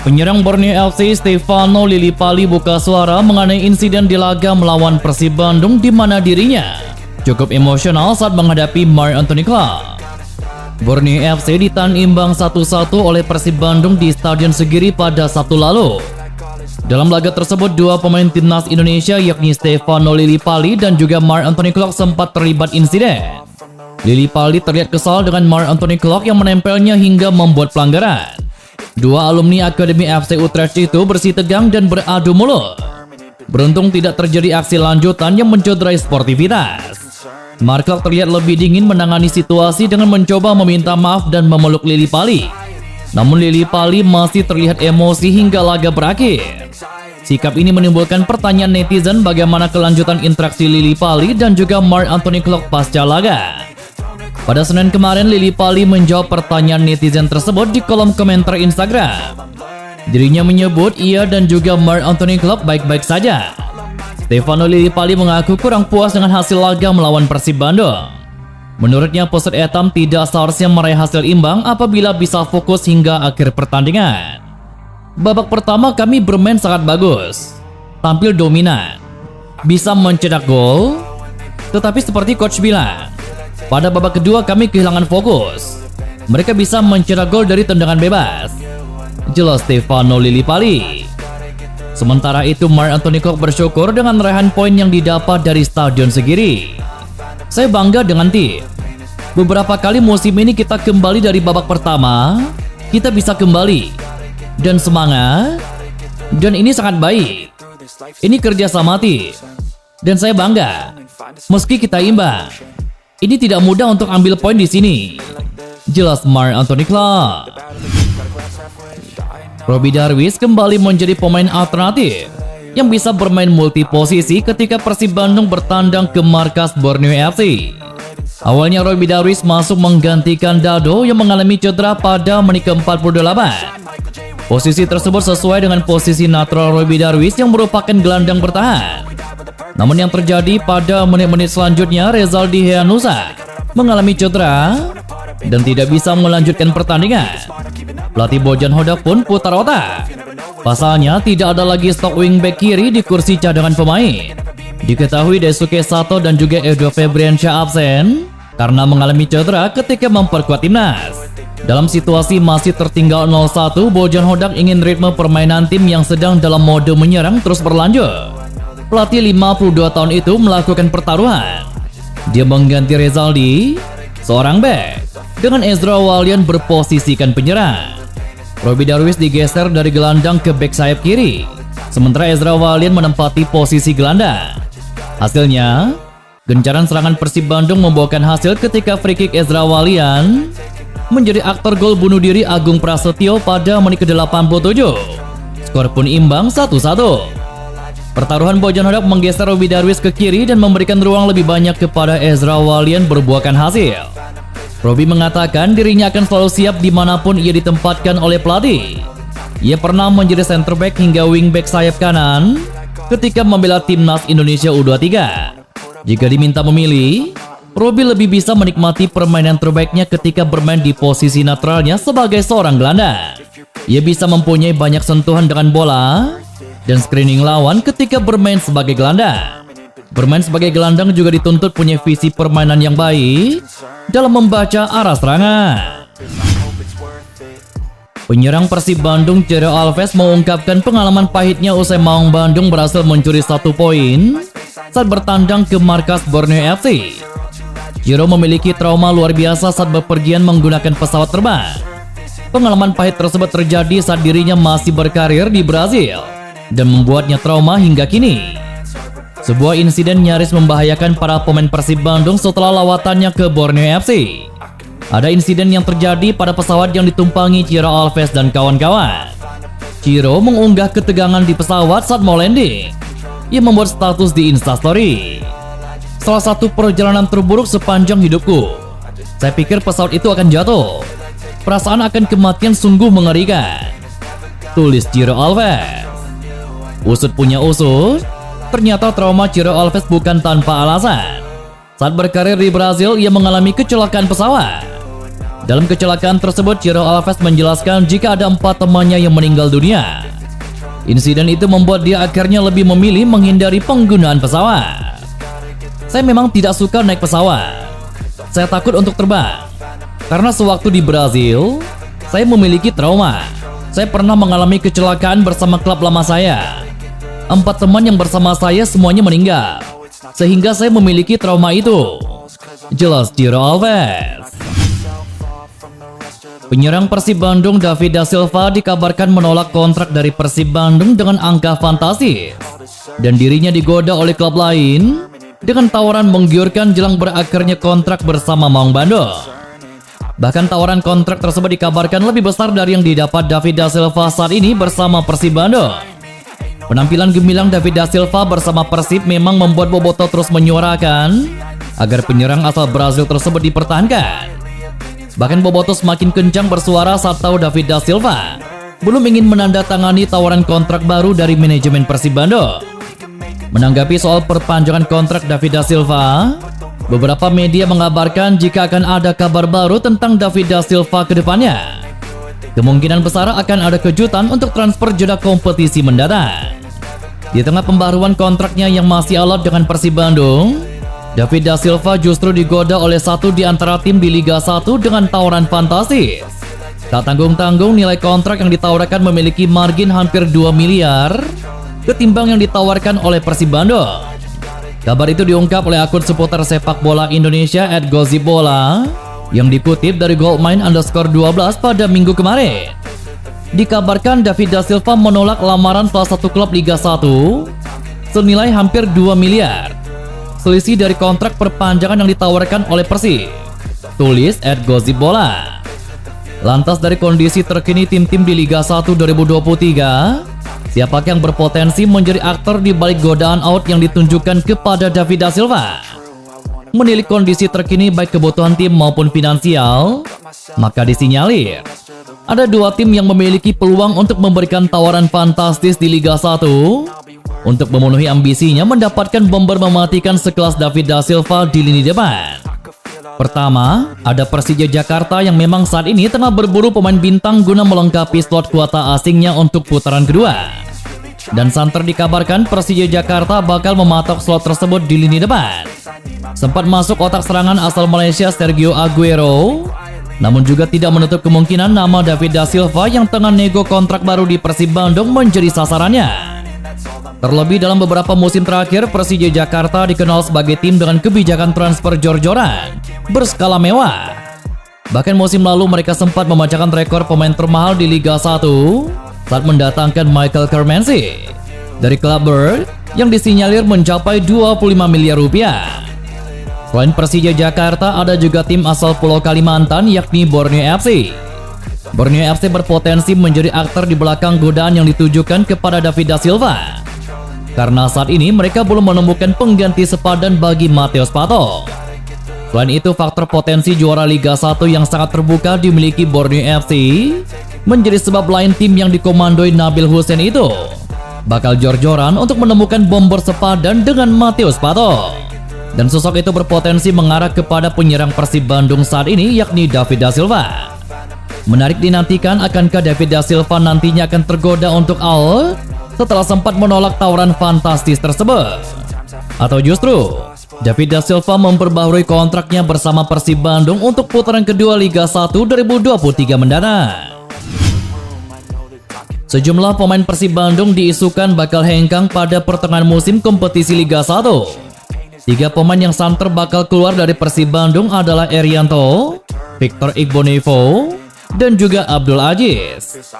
Penyerang Borneo FC Stefano Lillipali buka suara mengenai insiden di laga melawan Persib Bandung di mana dirinya cukup emosional saat menghadapi Marc Anthony Club. Borneo FC ditahan imbang 1-1 oleh Persib Bandung di Stadion Segiri pada Sabtu lalu. Dalam laga tersebut, dua pemain timnas Indonesia yakni Stefano Lillipali dan juga Marc Anthony Club sempat terlibat insiden. Lillipali terlihat kesal dengan Marc Anthony Club yang menempelnya hingga membuat pelanggaran. Dua alumni Akademi FC Utrecht itu bersih tegang dan beradu mulut. Beruntung tidak terjadi aksi lanjutan yang mencederai sportivitas. Marc Club terlihat lebih dingin menangani situasi dengan mencoba meminta maaf dan memeluk Lillipali. Namun Lillipali masih terlihat emosi hingga laga berakhir. Sikap ini menimbulkan pertanyaan netizen bagaimana kelanjutan interaksi Lillipali dan juga Marc Anthony Club pasca laga. Pada Senin kemarin, Lillipali menjawab pertanyaan netizen tersebut di kolom komentar Instagram. Dirinya menyebut ia dan juga Marc Anthony Club baik-baik saja. Stefano Lillipali mengaku kurang puas dengan hasil laga melawan Persib Bandung. Menurutnya, Pusat Etam tidak seharusnya meraih hasil imbang apabila bisa fokus hingga akhir pertandingan. Babak pertama kami bermain sangat bagus, tampil dominan, bisa mencetak gol, tetapi seperti coach bilang, pada babak kedua kami kehilangan fokus. Mereka bisa mencetak gol dari tendangan bebas, jelas Stefano Lillipali. Sementara itu, Marc Anthony Club bersyukur dengan raihan poin yang didapat dari Stadion Segiri. Saya bangga dengan tim. Beberapa kali musim ini kita kembali dari babak pertama, kita bisa kembali dan semangat, dan ini sangat baik. Ini kerja sama tim, dan saya bangga. Meski kita imbang, ini tidak mudah untuk ambil poin di sini, jelas Marc Anthony Club. Robby Darwish kembali menjadi pemain alternatif yang bisa bermain multi posisi ketika Persib Bandung bertandang ke markas Borneo FC. Awalnya Robby Darwish masuk menggantikan Dado yang mengalami cedera pada menit ke-48. Posisi tersebut sesuai dengan posisi natural Robby Darwish yang merupakan gelandang bertahan. Namun yang terjadi pada menit-menit selanjutnya, Rezaldi Hehanusa mengalami cedera dan tidak bisa melanjutkan pertandingan. Pelatih Bojan Hodak pun putar otak. Pasalnya tidak ada lagi stok wingback kiri di kursi cadangan pemain. Diketahui Daisuke Sato dan juga Edo Febriansyah absen karena mengalami cedera ketika memperkuat timnas. Dalam situasi masih tertinggal 0-1, Bojan Hodak ingin ritme permainan tim yang sedang dalam mode menyerang terus berlanjut. Pelatih 52 tahun itu melakukan pertaruhan. Dia mengganti Rezaldi, seorang back, dengan Ezra Walian berposisikan penyerang. Robby Darwish digeser dari gelandang ke bek sayap kiri, sementara Ezra Walian menempati posisi gelandang. Hasilnya, gencaran serangan Persib Bandung membuahkan hasil ketika free kick Ezra Walian menjadi aktor gol bunuh diri Agung Prasetyo pada menit ke-87. Skor pun imbang 1-1. Pertaruhan Bojan Hodak menggeser Robby Darwish ke kiri dan memberikan ruang lebih banyak kepada Ezra Walian berbuahkan hasil. Robby mengatakan dirinya akan selalu siap dimanapun ia ditempatkan oleh pelatih. Ia pernah menjadi center back hingga wingback sayap kanan ketika membela timnas Indonesia U23. Jika diminta memilih, Robby lebih bisa menikmati permainan terbaiknya ketika bermain di posisi netralnya sebagai seorang gelandang. Ia bisa mempunyai banyak sentuhan dengan bola dan screening lawan ketika bermain sebagai gelandang. Bermain sebagai gelandang juga dituntut punya visi permainan yang baik dalam membaca arah serangan. Penyerang Persib Bandung Ciro Alves mengungkapkan pengalaman pahitnya usai Maung Bandung berhasil mencuri 1 poin saat bertandang ke markas Borneo FC. Ciro memiliki trauma luar biasa saat bepergian menggunakan pesawat terbang. Pengalaman pahit tersebut terjadi saat dirinya masih berkarir di Brazil dan membuatnya trauma hingga kini. Sebuah insiden nyaris membahayakan para pemain Persib Bandung setelah lawatannya ke Borneo FC. Ada insiden yang terjadi pada pesawat yang ditumpangi Ciro Alves dan kawan-kawan. Ciro mengunggah ketegangan di pesawat saat mau landing. Ia membuat status di Instastory. Salah satu perjalanan terburuk sepanjang hidupku. Saya pikir pesawat itu akan jatuh. Perasaan akan kematian sungguh mengerikan, tulis Ciro Alves. Usut punya usut, ternyata trauma Ciro Alves bukan tanpa alasan. Saat berkarir di Brazil, ia mengalami kecelakaan pesawat. Dalam kecelakaan tersebut, Ciro Alves menjelaskan jika ada 4 temannya yang meninggal dunia. Insiden itu membuat dia akhirnya lebih memilih menghindari penggunaan pesawat. Saya memang tidak suka naik pesawat. Saya takut untuk terbang. Karena sewaktu di Brazil, saya memiliki trauma. Saya pernah mengalami kecelakaan bersama klub lama saya. 4 teman yang bersama saya semuanya meninggal. Sehingga saya memiliki trauma itu. Jelas Ciro Alves. Penyerang Persib Bandung David Da Silva dikabarkan menolak kontrak dari Persib Bandung dengan angka fantastis. Dan dirinya digoda oleh klub lain dengan tawaran menggiurkan jelang berakhirnya kontrak bersama Maung Bandung. Bahkan tawaran kontrak tersebut dikabarkan lebih besar dari yang didapat David Da Silva saat ini bersama Persib Bandung. Penampilan gemilang David Da Silva bersama Persib memang membuat Bobotoh terus menyuarakan agar penyerang asal Brazil tersebut dipertahankan. Bahkan Bobotoh semakin kencang bersuara saat tahu David Da Silva belum ingin menandatangani tawaran kontrak baru dari manajemen Persib Bandung. Menanggapi soal perpanjangan kontrak David Da Silva, beberapa media mengabarkan jika akan ada kabar baru tentang David Da Silva ke depannya. Kemungkinan besar akan ada kejutan untuk transfer jeda kompetisi mendatang. Di tengah pembaruan kontraknya yang masih alot dengan Persib Bandung, David Da Silva justru digoda oleh satu di antara tim di Liga 1 dengan tawaran fantastis. Tak tanggung-tanggung nilai kontrak yang ditawarkan memiliki margin hampir 2 miliar ketimbang yang ditawarkan oleh Persib Bandung. Kabar itu diungkap oleh akun seputar sepak bola Indonesia @gosipbola yang dikutip dari goldmine_12 pada minggu kemarin. Dikabarkan David Da Silva menolak lamaran salah satu klub Liga 1 senilai hampir 2 miliar. Selisih dari kontrak perpanjangan yang ditawarkan oleh Persib. Tulis @gosipbola. Lantas dari kondisi terkini tim-tim di Liga 1 2023, siapakah yang berpotensi menjadi aktor di balik godaan out yang ditunjukkan kepada David Da Silva? Menilik kondisi terkini baik kebutuhan tim maupun finansial, maka disinyalir ada 2 tim yang memiliki peluang untuk memberikan tawaran fantastis di Liga 1 untuk memenuhi ambisinya mendapatkan bomber mematikan sekelas David Da Silva di lini depan. Pertama, ada Persija Jakarta yang memang saat ini tengah berburu pemain bintang guna melengkapi slot kuota asingnya untuk putaran kedua. Dan santer dikabarkan Persija Jakarta bakal mematok slot tersebut di lini depan. Sempat masuk otak serangan asal Malaysia Sergio Aguero, namun juga tidak menutup kemungkinan nama David Da Silva yang tengah nego kontrak baru di Persib Bandung menjadi sasarannya. Terlebih dalam beberapa musim terakhir, Persija Jakarta dikenal sebagai tim dengan kebijakan transfer jor-joran berskala mewah. Bahkan musim lalu mereka sempat memecahkan rekor pemain termahal di Liga 1 saat mendatangkan Michael Kermensi dari klub Bird yang disinyalir mencapai 25 miliar rupiah. Selain Persija Jakarta, ada juga tim asal Pulau Kalimantan yakni Borneo FC. Borneo FC berpotensi menjadi aktor di belakang godaan yang ditujukan kepada David Da Silva. Karena saat ini mereka belum menemukan pengganti sepadan bagi Matheus Pato. Selain itu, faktor potensi juara Liga 1 yang sangat terbuka dimiliki Borneo FC menjadi sebab lain tim yang dikomandoi Nabil Hussein itu bakal jor-joran untuk menemukan bomber sepadan dengan Matheus Pato. Dan sosok itu berpotensi mengarah kepada penyerang Persib Bandung saat ini yakni David Da Silva. Menarik dinantikan akankah David Da Silva nantinya akan tergoda untuk out setelah sempat menolak tawaran fantastis tersebut. Atau justru David Da Silva memperbaharui kontraknya bersama Persib Bandung untuk putaran kedua Liga 1 2023 mendatang. Sejumlah pemain Persib Bandung diisukan bakal hengkang pada pertengahan musim kompetisi Liga 1. 3 pemain yang santer bakal keluar dari Persib Bandung adalah Erianto, Victor Igbonevo, dan juga Abdul Aziz.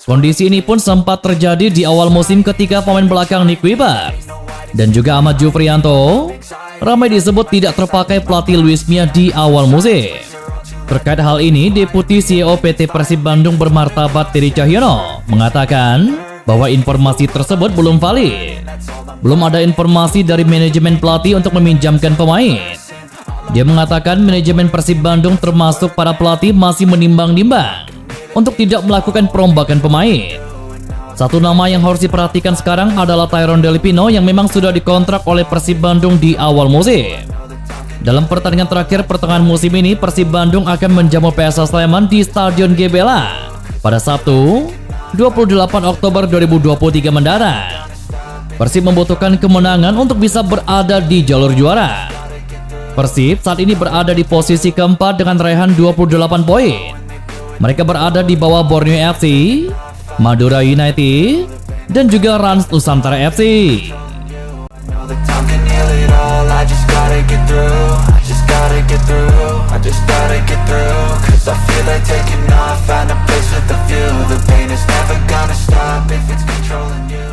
Kondisi ini pun sempat terjadi di awal musim ketika pemain belakang Nick Webber dan juga Ahmad Jufrianto ramai disebut tidak terpakai pelatih Luis Mia di awal musim. Terkait hal ini, Deputi CEO PT Persib Bandung bermartabat Teri Cahyono mengatakan bahwa informasi tersebut belum valid. Belum ada informasi dari manajemen pelatih untuk meminjamkan pemain. Dia mengatakan manajemen Persib Bandung termasuk para pelatih masih menimbang-nimbang untuk tidak melakukan perombakan pemain. Satu nama yang harus diperhatikan sekarang adalah Tyrone Delipino yang memang sudah dikontrak oleh Persib Bandung di awal musim. Dalam pertandingan terakhir pertengahan musim ini, Persib Bandung akan menjamu PSS Sleman di Stadion GBLA pada Sabtu, 28 Oktober 2023 mendatang. Persib membutuhkan kemenangan untuk bisa berada di jalur juara. Persib saat ini berada di posisi keempat dengan raihan 28 poin. Mereka berada di bawah Borneo FC, Madura United, dan juga Rans Nusantara FC. I feel like taking off, find a place with a view. The pain is never gonna stop if it's controlling you.